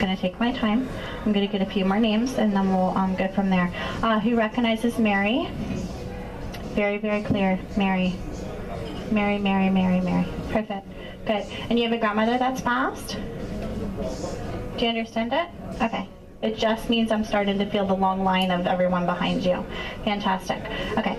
Going to take my time. I'm going to get a few more names and then we'll go from there. Who recognizes Mary? Very, very clear. Mary. Mary, Mary, Mary, Mary. Perfect. Good. And you have a grandmother that's passed? Do you understand it? Okay. It just means I'm starting to feel the long line of everyone behind you. Fantastic. Okay.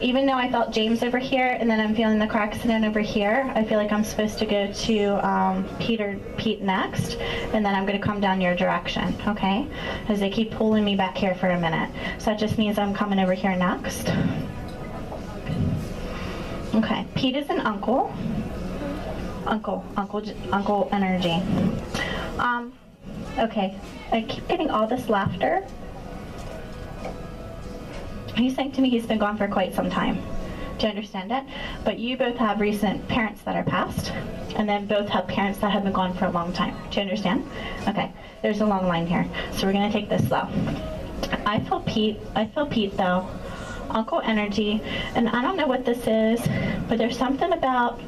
Even though I felt James over here, and then I'm feeling the car accident over here, I feel like I'm supposed to go to Pete next, and then I'm going to come down your direction, okay? Because they keep pulling me back here for a minute. So that just means I'm coming over here next. Okay. Pete is an uncle. Uncle energy. Okay. I keep getting all this laughter. He's saying to me he's been gone for quite some time. Do you understand it? But you both have recent parents that are passed, and then both have parents that have been gone for a long time. Do you understand? Okay, there's a long line here. So we're gonna take this slow. I feel Pete though. Uncle energy, and I don't know what this is, but there's something about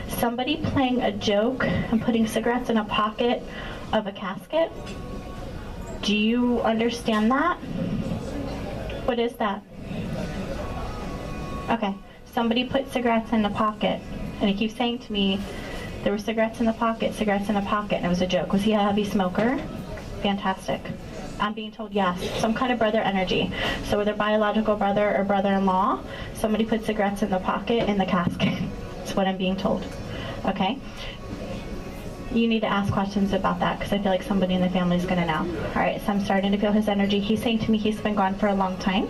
somebody playing a joke and putting cigarettes in a pocket of a casket. Do you understand that? What is that? Okay, somebody put cigarettes in the pocket, and he keeps saying to me, there were cigarettes in the pocket, and it was a joke. Was he a heavy smoker? Fantastic. I'm being told yes, some kind of brother energy. So whether biological brother or brother-in-law, somebody put cigarettes in the pocket in the casket. That's what I'm being told. Okay? You need to ask questions about that because I feel like somebody in the family is going to know. All right, so I'm starting to feel his energy. He's saying to me he's been gone for a long time.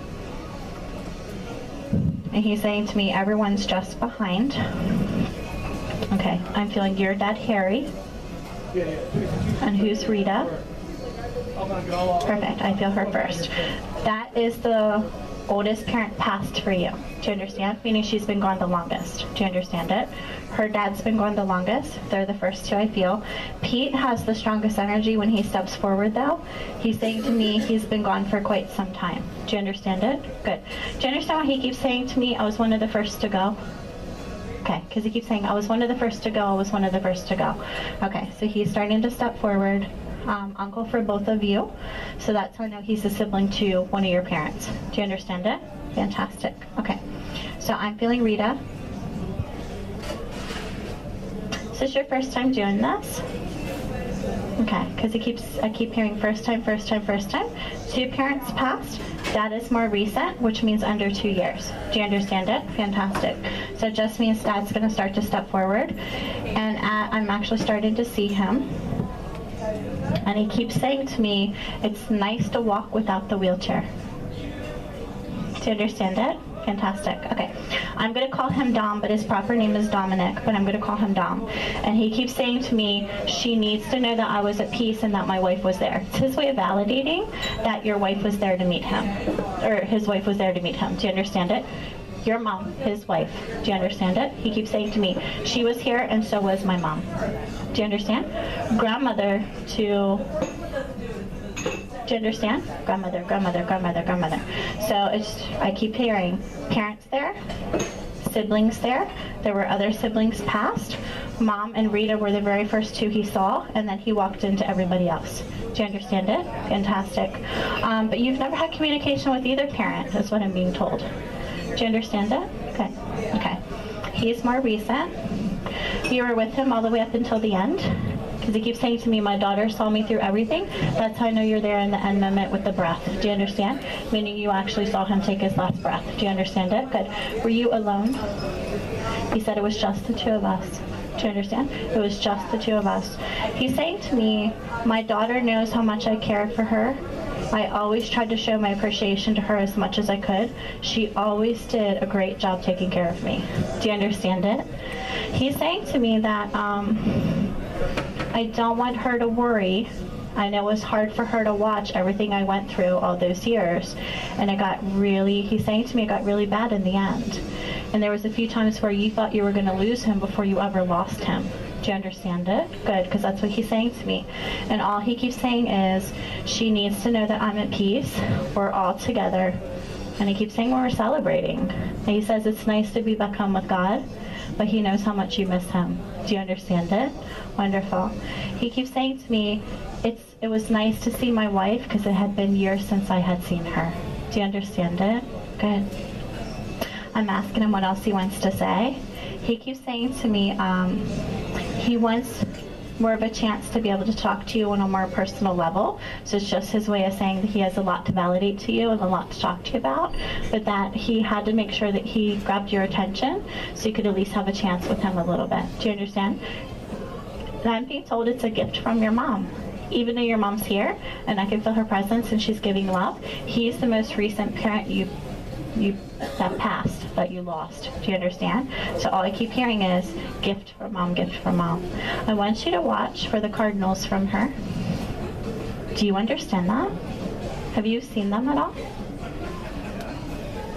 And he's saying to me everyone's just behind. Okay, I'm feeling your dad, Harry. And who's Rita? Perfect, I feel her first. That is the oldest parent passed for you. Do you understand? Meaning she's been gone the longest. Do you understand it? Her dad's been gone the longest. They're the first two I feel. Pete has the strongest energy when he steps forward though. He's saying to me he's been gone for quite some time. Do you understand it? Good. Do you understand what he keeps saying to me? I was one of the first to go. Okay, because he keeps saying I was one of the first to go, I was one of the first to go. Okay, so he's starting to step forward. Uncle for both of you. So that's how I know he's a sibling to one of your parents. Do you understand it? Fantastic. Okay. So I'm feeling Rita. Is this your first time doing this? Okay, because I keep hearing first time. Two parents passed. Dad is more recent, which means under 2 years. Do you understand it? Fantastic. So it just means Dad's going to start to step forward. And I'm actually starting to see him. And he keeps saying to me, it's nice to walk without the wheelchair. Do you understand it? Fantastic. Okay. I'm going to call him Dom, but his proper name is Dominic, but I'm going to call him Dom. And he keeps saying to me, she needs to know that I was at peace and that my wife was there. It's his way of validating that your wife was there to meet him, or his wife was there to meet him. Do you understand it? Your mom, his wife. Do you understand it? He keeps saying to me, she was here and so was my mom. Do you understand? Grandmother to... Do you understand? Grandmother. So I keep hearing parents there, siblings there. There were other siblings passed. Mom and Rita were the very first two he saw, and then he walked into everybody else. Do you understand it? Fantastic. But you've never had communication with either parent, is what I'm being told. Do you understand it? Okay. Okay. He's more recent. You were with him all the way up until the end. Because he keeps saying to me, my daughter saw me through everything. That's how I know you're there in the end moment with the breath. Do you understand? Meaning you actually saw him take his last breath. Do you understand it? Good. Were you alone? He said it was just the two of us. Do you understand? It was just the two of us. He's saying to me, my daughter knows how much I care for her. I always tried to show my appreciation to her as much as I could. She always did a great job taking care of me. Do you understand it? He's saying to me that I don't want her to worry. I know it was hard for her to watch everything I went through all those years. And he's saying to me, it got really bad in the end. And there was a few times where you thought you were going to lose him before you ever lost him. Do you understand it? Good, because that's what he's saying to me. And all he keeps saying is, she needs to know that I'm at peace. We're all together. And he keeps saying we're celebrating. And he says it's nice to be back home with God, but he knows how much you miss him. Do you understand it? Wonderful. He keeps saying to me, It was nice to see my wife because it had been years since I had seen her. Do you understand it? Good. I'm asking him what else he wants to say. He keeps saying to me he wants more of a chance to be able to talk to you on a more personal level. So it's just his way of saying that he has a lot to validate to you and a lot to talk to you about, but that he had to make sure that he grabbed your attention so you could at least have a chance with him a little bit. Do you understand? And I'm being told it's a gift from your mom. Even though your mom's here and I can feel her presence and she's giving love, he's the most recent parent you that passed, that you lost. Do you understand? So all I keep hearing is gift from mom, gift from mom. I want you to watch for the cardinals from her. Do you understand that? Have you seen them at all?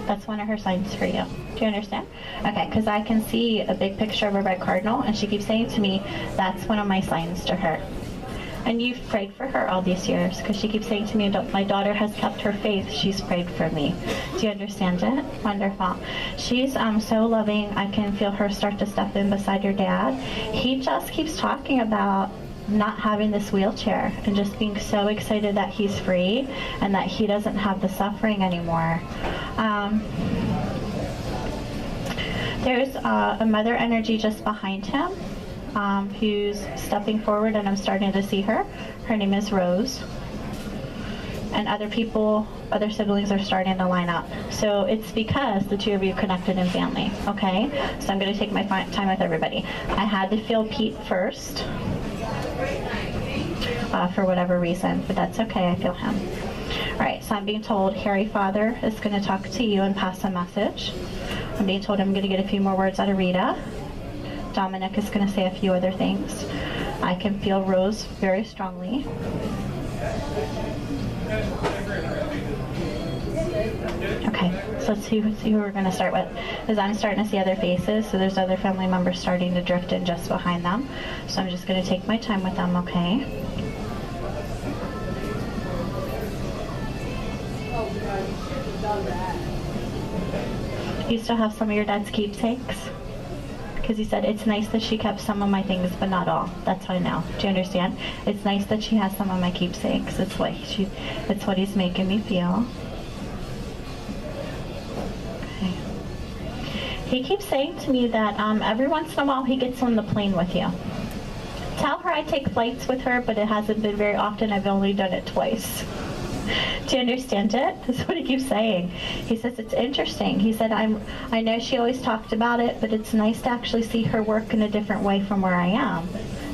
That's one of her signs for you. Do you understand? Okay, because I can see a big picture of a red cardinal and she keeps saying to me, that's one of my signs to her. And you've prayed for her all these years because she keeps saying to me, my daughter has kept her faith. She's prayed for me. Do you understand it? Wonderful. She's so loving. I can feel her start to step in beside your dad. He just keeps talking about not having this wheelchair and just being so excited that he's free and that he doesn't have the suffering anymore. There's a mother energy just behind him. Who's stepping forward, and I'm starting to see her. Her name is Rose. And other people, other siblings are starting to line up. So it's because the two of you connected in family, okay? So I'm going to take my time with everybody. I had to feel Pete first for whatever reason, but that's okay, I feel him. All right, so I'm being told Harry Father is going to talk to you and pass a message. I'm being told I'm going to get a few more words out of Rita. Dominic is going to say a few other things. I can feel Rose very strongly. Okay, so let's see who we're going to start with. Because I'm starting to see other faces, so there's other family members starting to drift in just behind them. So I'm just going to take my time with them, okay? You still have some of your dad's keepsakes? Because he said, it's nice that she kept some of my things, but not all. That's how I know. Do you understand? It's nice that she has some of my keepsakes. It's what he's making me feel. Okay. He keeps saying to me that every once in a while he gets on the plane with you. Tell her I take flights with her, but it hasn't been very often. I've only done it twice. Do you understand it? That's what he keeps saying. He says it's interesting. He said, I know she always talked about it, but it's nice to actually see her work in a different way from where I am.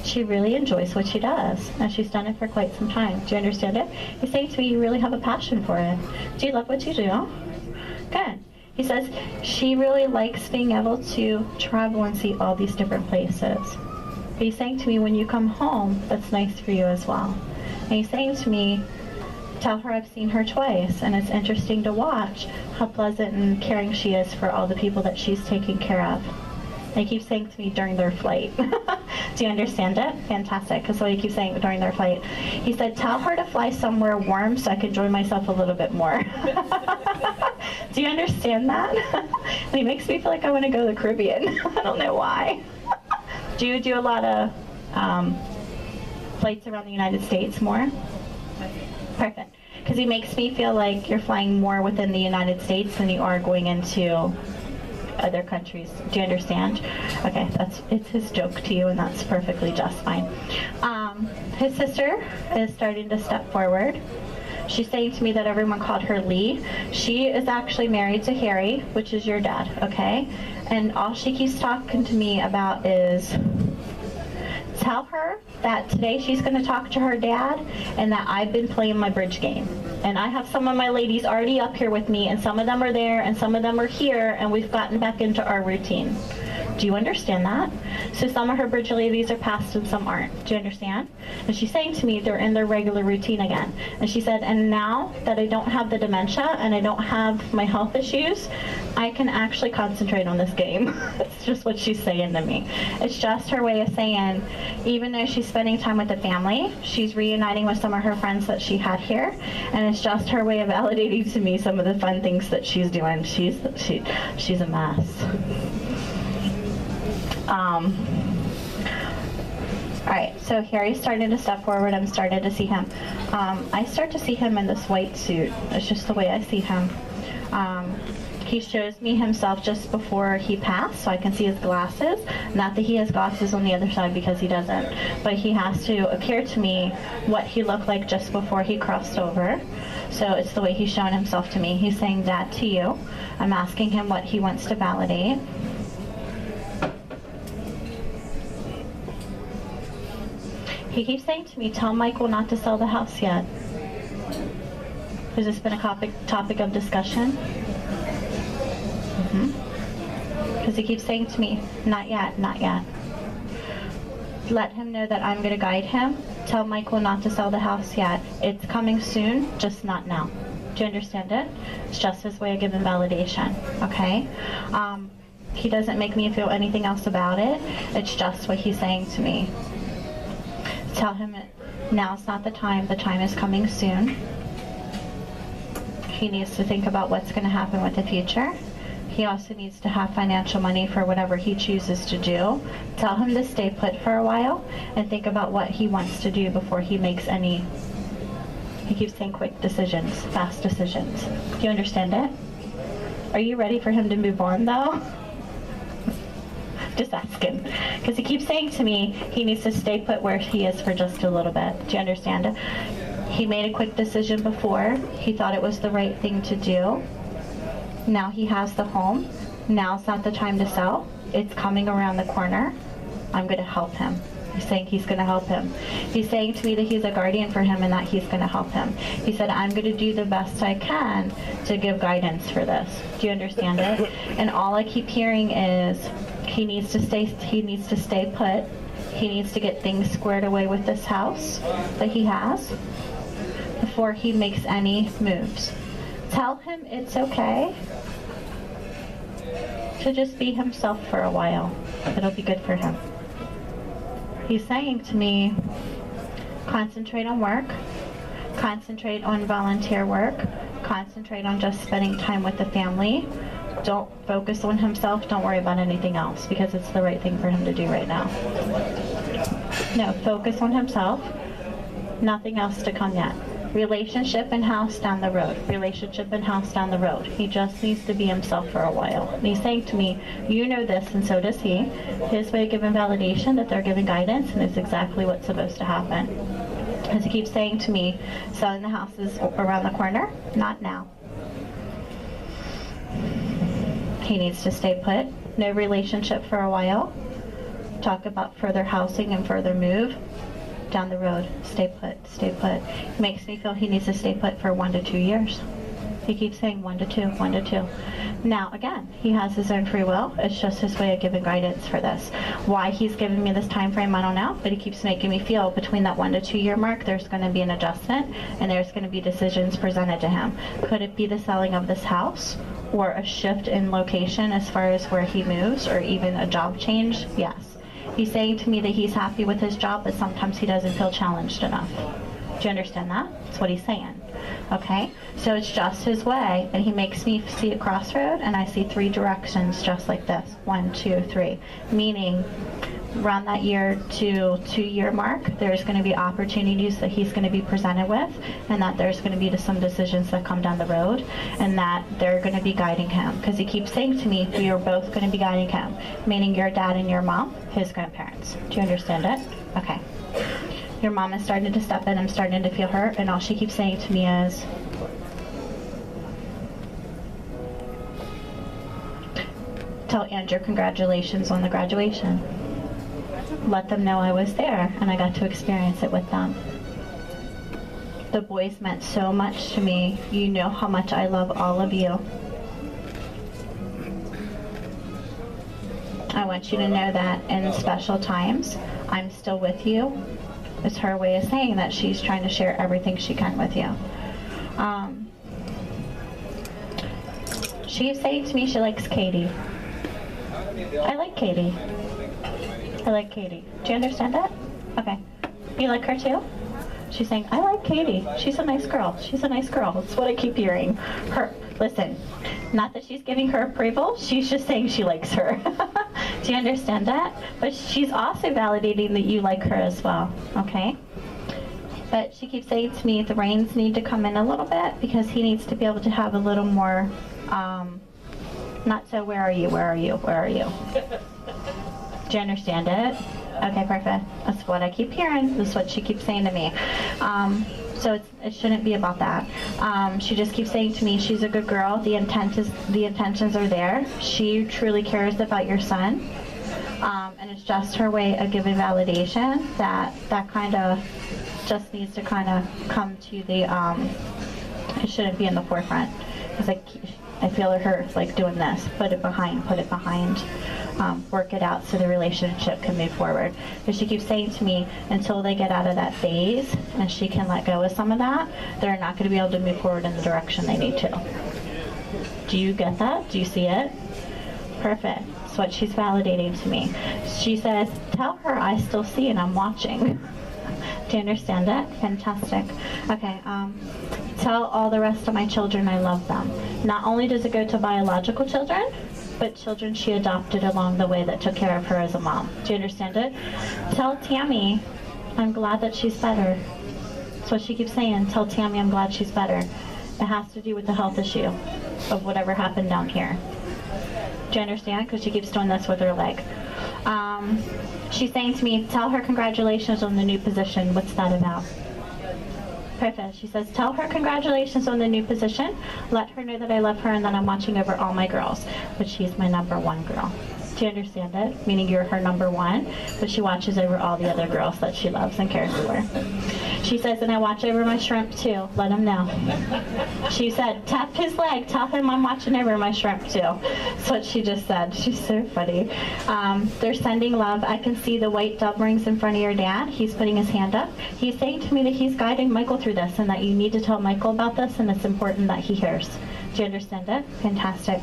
She really enjoys what she does, and she's done it for quite some time. Do you understand it? He's saying to me, you really have a passion for it. Do you love what you do? Good. He says she really likes being able to travel and see all these different places. But he's saying to me, when you come home, that's nice for you as well. And he's saying to me, tell her I've seen her twice, and it's interesting to watch how pleasant and caring she is for all the people that she's taking care of. They keep saying to me during their flight. Do you understand it? Fantastic. That's what he keeps saying during their flight. He said, tell her to fly somewhere warm so I can enjoy myself a little bit more. Do you understand that? And he makes me feel like I want to go to the Caribbean. I don't know why. Do you do a lot of flights around the United States more? Perfect. Because he makes me feel like you're flying more within the United States than you are going into other countries. Do you understand? Okay, it's his joke to you, and that's perfectly just fine. His sister is starting to step forward. She's saying to me that everyone called her Lee. She is actually married to Harry, which is your dad, okay? And all she keeps talking to me about is, tell her that today she's going to talk to her dad and that I've been playing my bridge game. And I have some of my ladies already up here with me, and some of them are there and some of them are here, and we've gotten back into our routine. Do you understand that? So some of her bridge ladies are past and some aren't. Do you understand? And she's saying to me they're in their regular routine again. And she said, and now that I don't have the dementia and I don't have my health issues, I can actually concentrate on this game. It's just what she's saying to me. It's just her way of saying, even though she's spending time with the family, she's reuniting with some of her friends that she had here, and it's just her way of validating to me some of the fun things that she's doing. She's a mess. All right, so here he's starting to step forward. I'm starting to see him. I start to see him in this white suit. It's just the way I see him. He shows me himself just before he passed, so I can see his glasses. Not that he has glasses on the other side, because he doesn't, but he has to appear to me what he looked like just before he crossed over. So it's the way he's showing himself to me. He's saying, Dad, to you. I'm asking him what he wants to validate. He keeps saying to me, tell Michael not to sell the house yet. Has this been a topic of discussion? Because he keeps saying to me, not yet, not yet. Let him know that I'm going to guide him. Tell Michael not to sell the house yet. It's coming soon, just not now. Do you understand it? It's just his way of giving validation, okay? He doesn't make me feel anything else about it. It's just what he's saying to me. Tell him now's not the time is coming soon. He needs to think about what's going to happen with the future. He also needs to have financial money for whatever he chooses to do. Tell him to stay put for a while and think about what he wants to do before he makes any, he keeps saying quick decisions, fast decisions. Do you understand it? Are you ready for him to move on though? Just asking. Because he keeps saying to me he needs to stay put where he is for just a little bit. Do you understand it? He made a quick decision before. He thought it was the right thing to do. Now he has the home. Now's not the time to sell. It's coming around the corner. I'm going to help him. He's saying he's going to help him. He's saying to me that he's a guardian for him and that he's going to help him. He said, I'm going to do the best I can to give guidance for this. Do you understand it? And all I keep hearing is he needs to stay put. He needs to get things squared away with this house that he has before he makes any moves. Tell him it's okay to just be himself for a while. It'll be good for him. He's saying to me, concentrate on work, concentrate on volunteer work, concentrate on just spending time with the family. Don't focus on himself. Don't worry about anything else, because it's the right thing for him to do right now. No, focus on himself. Nothing else to come yet. Relationship and house down the road. Relationship and house down the road. He just needs to be himself for a while. And he's saying to me, you know this, and so does he. His way of giving validation, that they're giving guidance, and it's exactly what's supposed to happen. As he keeps saying to me, selling the house is around the corner, not now. He needs to stay put. No relationship for a while. Talk about further housing and further move. Down the road, stay put, stay put. It makes me feel he needs to stay put for 1 to 2 years. He keeps saying 1 to 2, 1 to 2. Now, again, he has his own free will. It's just his way of giving guidance for this. Why he's giving me this time frame, I don't know, but he keeps making me feel between that 1 to 2 year mark, there's going to be an adjustment, and there's going to be decisions presented to him. Could it be the selling of this house, or a shift in location as far as where he moves, or even a job change? Yes. He's saying to me that he's happy with his job, but sometimes he doesn't feel challenged enough. Do you understand that? That's what he's saying. Okay? So it's just his way, and he makes me see a crossroad, and I see 3 directions just like this. 1, 2, 3. Meaning, around that 1 to 2 year mark, there's going to be opportunities that he's going to be presented with, and that there's going to be some decisions that come down the road, and that they're going to be guiding him. Because he keeps saying to me, we are both going to be guiding him. Meaning your dad and your mom, his grandparents. Do you understand it? Okay. Your mom is starting to step in. I'm starting to feel her, and all she keeps saying to me is, tell Andrew congratulations on the graduation. Let them know I was there and I got to experience it with them. The boys meant so much to me. You know how much I love all of you. I want you to know that in special times, I'm still with you. It's her way of saying that she's trying to share everything she can with you. She's saying to me she likes Katie. I like Katie. I like Katie. Do you understand that? Okay. You like her too? She's saying, I like Katie. She's a nice girl. She's a nice girl. That's what I keep hearing. Her, listen, not that she's giving her approval. She's just saying she likes her. Do you understand that? But she's also validating that you like her as well, okay? But she keeps saying to me the reins need to come in a little bit because he needs to be able to have a little more, not so where are you, where are you, where are you? Do you understand it? Okay, perfect. That's what I keep hearing. This is what she keeps saying to me. So it shouldn't be about that. She just keeps saying to me, she's a good girl. The intentions are there. She truly cares about your son. And it's just her way of giving validation that kind of just needs to kind of come to the, it shouldn't be in the forefront. It's like, I feel her like doing this, put it behind, work it out so the relationship can move forward. Because she keeps saying to me, until they get out of that phase and she can let go of some of that, they're not going to be able to move forward in the direction they need to. Do you get that? Do you see it? Perfect. That's what she's validating to me. She says, tell her I still see and I'm watching. Do you understand it? Fantastic. Okay, tell all the rest of my children I love them. Not only does it go to biological children, but children she adopted along the way that took care of her as a mom. Do you understand it? Tell Tammy I'm glad that she's better. That's what she keeps saying. Tell Tammy I'm glad she's better. It has to do with the health issue of whatever happened down here. Do you understand? Because she keeps doing this with her leg. She's saying to me, tell her congratulations on the new position. What's that about? Perfect. She says, tell her congratulations on the new position. Let her know that I love her and that I'm watching over all my girls. But she's my number one girl. Do you understand it? Meaning you're her number one, but she watches over all the other girls that she loves and cares for. She says, and I watch over my shrimp too. Let him know. She said, tap his leg. Tell him I'm watching over my shrimp too. That's what she just said. She's so funny. They're sending love. I can see the white dove rings in front of your dad. He's putting his hand up. He's saying to me that he's guiding Michael through this and that you need to tell Michael about this and it's important that he hears. Do you understand it? Fantastic.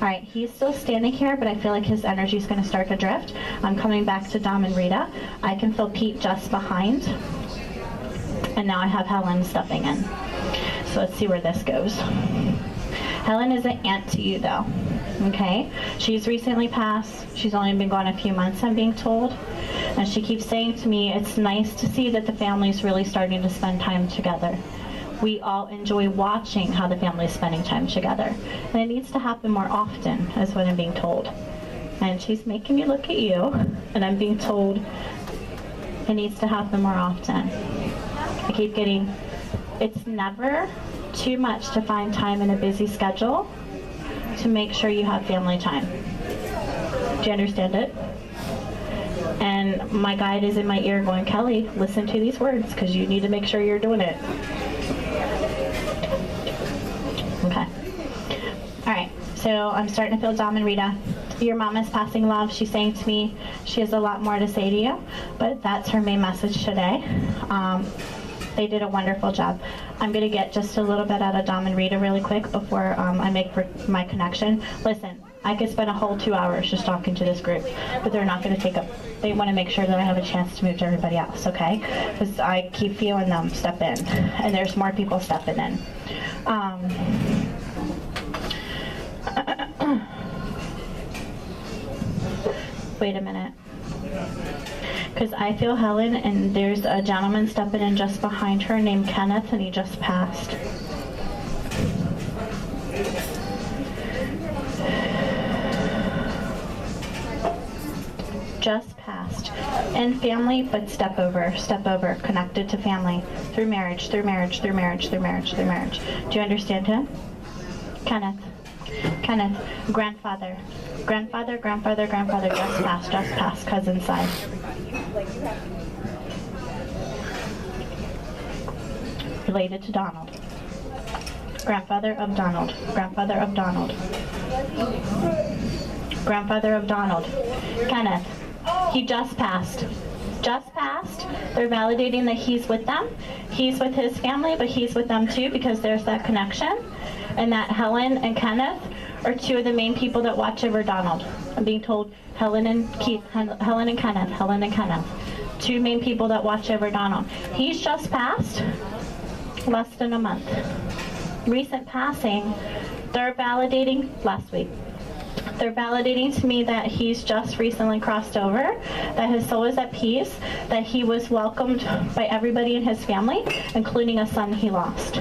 All right, he's still standing here, but I feel like his energy is going to start to drift. I'm coming back to Dom and Rita. I can feel Pete just behind. And now I have Helen stepping in. So let's see where this goes. Helen is an aunt to you, though. Okay? She's recently passed. She's only been gone a few months, I'm being told. And she keeps saying to me, it's nice to see that the family's really starting to spend time together. We all enjoy watching how the family is spending time together. And it needs to happen more often, is what I'm being told. And she's making me look at you, and I'm being told it needs to happen more often. I keep getting, it's never too much to find time in a busy schedule to make sure you have family time. Do you understand it? And my guide is in my ear going, Kelly, listen to these words, because you need to make sure you're doing it. Okay. All right. So I'm starting to feel Dom and Rita. Your mom is passing love. She's saying to me she has a lot more to say to you, but that's her main message today. They did a wonderful job. I'm going to get just a little bit out of Dom and Rita really quick before I make my connection. Listen, I could spend a whole 2 hours just talking to this group, but they're not going to take up. They want to make sure that I have a chance to move to everybody else, okay? Because I keep feeling them step in, and there's more people stepping in. Wait a minute. Because I feel Helen, and there's a gentleman stepping in just behind her named Kenneth, and he just passed. Just passed. And family, but step over, connected to family. Through marriage, through marriage, through marriage, through marriage, through marriage. Do you understand him? Kenneth, grandfather, just passed, cousin side. Related to Donald. Grandfather of Donald. Kenneth, he just passed. They're validating that he's with them. He's with his family, but he's with them too because there's that connection. And that Helen and Kenneth are two of the main people that watch over Donald. I'm being told Helen and Kenneth. Two main people that watch over Donald. He's just passed less than a month. Recent passing, they're validating last week. They're validating to me that he's just recently crossed over, that his soul is at peace, that he was welcomed by everybody in his family, including a son he lost.